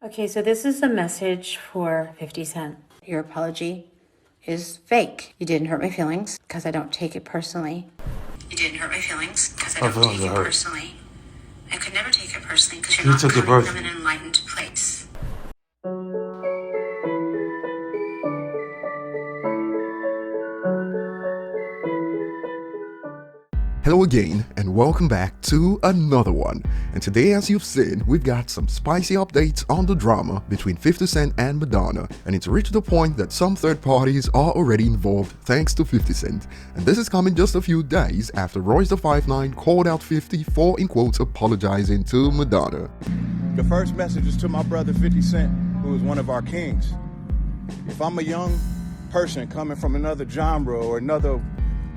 Okay, so this is a message for 50 Cent. Your apology is fake. You didn't hurt my feelings because I don't take it personally. You didn't hurt my feelings because I don't take it personally. I could never take it personally because you're not coming from an enlightened place. Hello again and welcome back to another one. And today, as you've seen, we've got some spicy updates on the drama between 50 Cent and Madonna, and it's reached the point that some third parties are already involved thanks to 50 Cent. And this is coming just a few days after Royce the 5'9" called out 50 for, in quotes, apologizing to Madonna. The first message is to my brother 50 Cent, who is one of our kings. If I'm a young person coming from another genre or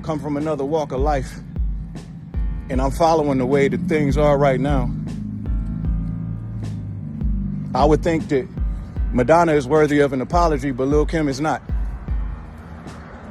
come from another walk of life, and I'm following the way that things are right now, I would think that Madonna is worthy of an apology, but Lil' Kim is not.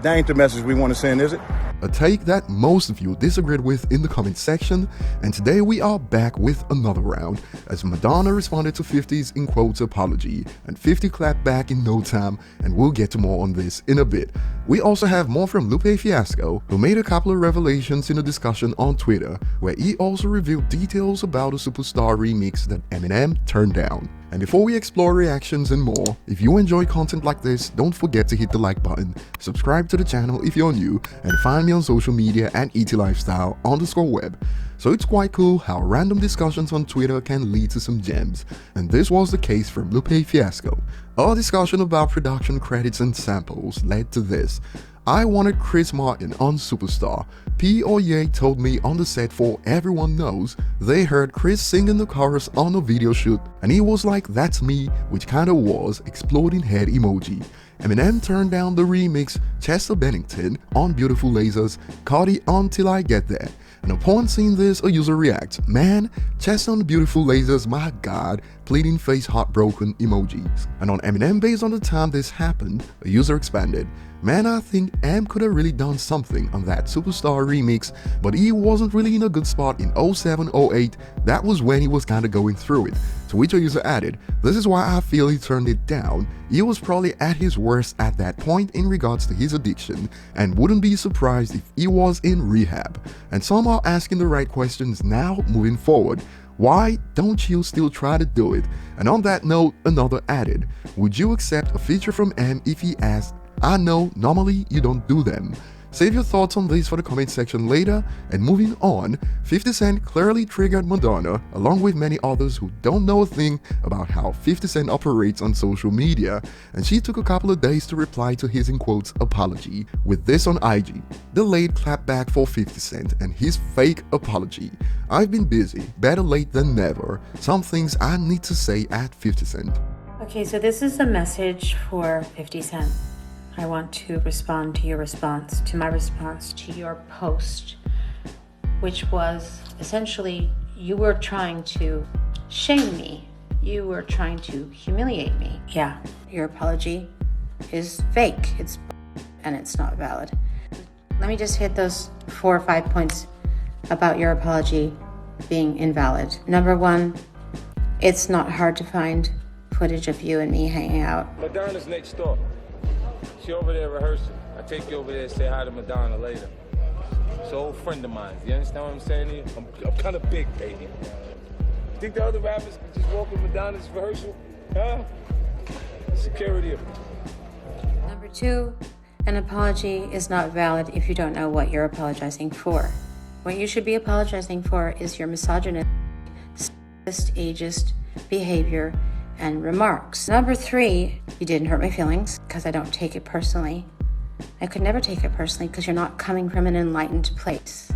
That ain't the message we want to send, is it? A take that most of you disagreed with in the comment section, and today we are back with another round as Madonna responded to 50's, in quotes, apology, and 50 clapped back in no time, and we'll get to more on this in a bit. We also have more from Lupe Fiasco, who made a couple of revelations in a discussion on Twitter, where he also revealed details about a Superstar remix that Eminem turned down. And before we explore reactions and more, if you enjoy content like this, don't forget to hit the like button, subscribe to the channel if you're new, and find me on social media at ETLifestyle_web. So it's quite cool how random discussions on Twitter can lead to some gems, and this was the case from Lupe Fiasco. Our discussion about production credits and samples led to this. I wanted Chris Martin on Superstar. P or Ye told me on the set for Everyone Knows they heard Chris singing the chorus on a video shoot, and he was like, "That's me," which kinda was exploding head emoji. Eminem turned down the remix Chester Bennington on Beautiful Lasers, Cardi on Till I Get There. And upon seeing this, a user reacts, "Man, Chester on Beautiful Lasers, my god," pleading face heartbroken emojis. And on Eminem, based on the time this happened, a user expanded, "Man, I think Em could have really done something on that Superstar remix, but he wasn't really in a good spot in 07-08, that was when he was kinda going through it." To which a user added, "This is why I feel he turned it down. He was probably at his worst at that point in regards to his addiction, and wouldn't be surprised if he was in rehab." And some are asking the right questions now moving forward. Why don't you still try to do it? And on that note, another added, "Would you accept a feature from Em if he asked? I know normally you don't do them." Save your thoughts on this for the comment section later. And moving on, 50 Cent clearly triggered Madonna, along with many others who don't know a thing about how 50 Cent operates on social media, and she took a couple of days to reply to his, in quotes, apology, with this on IG. Delayed clapback for 50 Cent and his fake apology. "I've been busy, better late than never. Some things I need to say at 50 Cent. Okay, so this is a message for 50 Cent. I want to respond to your response, to my response to your post, which was essentially you were trying to shame me. You were trying to humiliate me. Yeah, your apology is fake. And it's not valid. Let me just hit those 4 or 5 points about your apology being invalid. Number one, it's not hard to find footage of you and me hanging out. Madonna's next door. She over there rehearsing. I take you over there and say hi to Madonna later. She's an old friend of mine. You understand what I'm saying to you? I'm kind of big, baby. You think the other rappers could just walk with Madonna's rehearsal? Huh? Security. Number two, an apology is not valid if you don't know what you're apologizing for. What you should be apologizing for is your misogynist, sexist, ageist behavior and remarks. Number three, you didn't hurt my feelings because I don't take it personally. I could never take it personally because you're not coming from an enlightened place.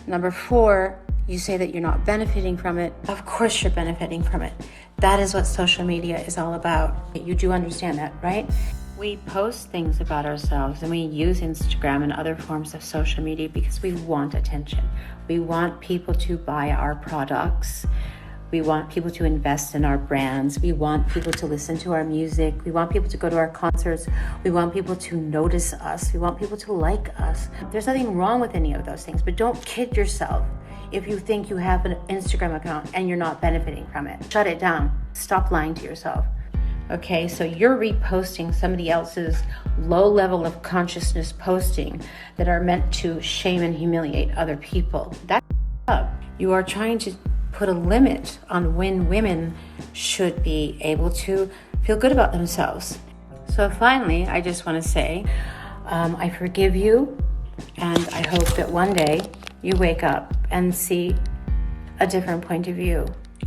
Number four, you say that you're not benefiting from it. Of course you're benefiting from it. That is what social media is all about. You do understand that, right? We post things about ourselves and we use Instagram and other forms of social media because we want attention. We want people to buy our products. We want people to invest in our brands. We want people to listen to our music. We want people to go to our concerts. We want people to notice us. We want people to like us. There's nothing wrong with any of those things, but don't kid yourself if you think you have an Instagram account and you're not benefiting from it. Shut it down. Stop lying to yourself. Okay, so you're reposting somebody else's low level of consciousness posting that are meant to shame and humiliate other people. That's up. You are trying to put a limit on when women should be able to feel good about themselves. So finally, I just want to say, I forgive you, and I hope that one day you wake up and see a different point of view.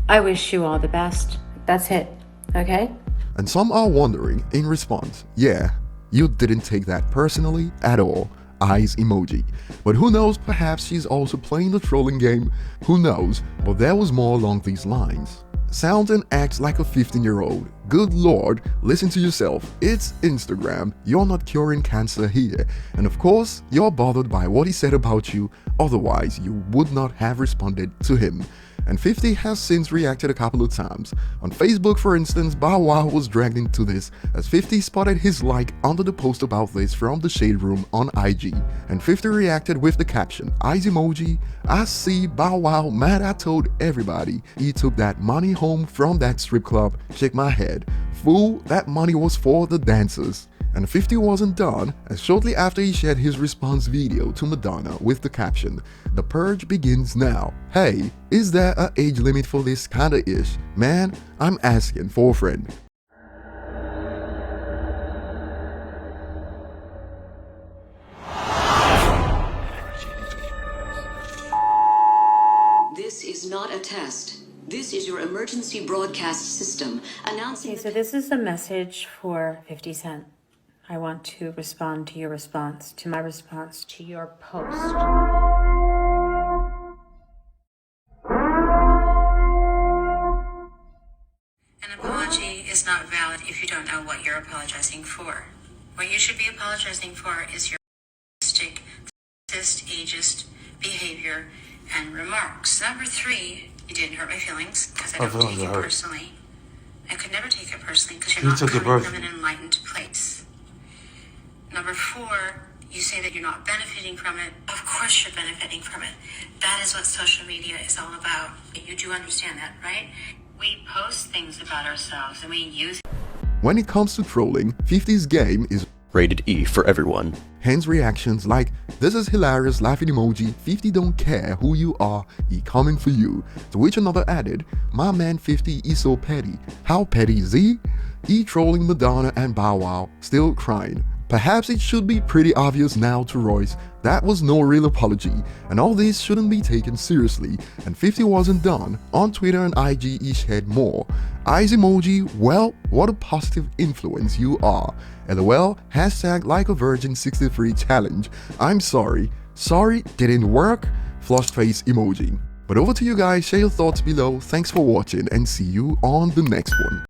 I wish you all the best. That's it, okay? And some are wondering in response, yeah, you didn't take that personally at all. Eyes emoji. But who knows, perhaps she's also playing the trolling game. Who knows, but there was more along these lines. Sounds and acts like a 15-year-old. Good lord, listen to yourself. It's Instagram. You're not curing cancer here. And of course, you're bothered by what he said about you, otherwise you would not have responded to him. And 50 has since reacted a couple of times. On Facebook, for instance, Bow Wow was dragged into this as 50 spotted his like under the post about this from the Shade Room on IG. And 50 reacted with the caption, eyes emoji, I see Bow Wow mad I told everybody he took that money home from that strip club, shake my head. Fool, that money was for the dancers. And 50 wasn't done, as shortly after he shared his response video to Madonna with the caption, the purge begins now. Hey, is there an age limit for this kinda ish? Man, I'm asking for a friend. This is not a test. This is your emergency broadcast system announcing. Okay, so this is a message for 50 Cent. I want to respond to your response, to my response to your post. An apology is not valid if you don't know what you're apologizing for. What you should be apologizing for is your racist, ageist behavior and remarks. Number 3, you didn't hurt my feelings because I don't take it personally. I could never take it personally because you're not coming from an enlightened place. Number 4, you say that you're not benefiting from it. Of course you're benefiting from it. That is what social media is all about. You do understand that, right? We post things about ourselves and we use. When it comes to trolling, 50's game is rated E for everyone. Hence reactions like, this is hilarious laughing emoji, 50 don't care who you are, he coming for you. To which another added, my man 50 is so petty. How petty is he? He trolling Madonna and Bow Wow, still crying. Perhaps it should be pretty obvious now to Royce that was no real apology, and all this shouldn't be taken seriously, and 50 wasn't done. On Twitter and IG he shared more. Eyes emoji, well, what a positive influence you are. LOL, hashtag like a virgin 63 challenge. I'm sorry. Sorry, didn't work? Flushed face emoji. But over to you guys, share your thoughts below. Thanks for watching and see you on the next one.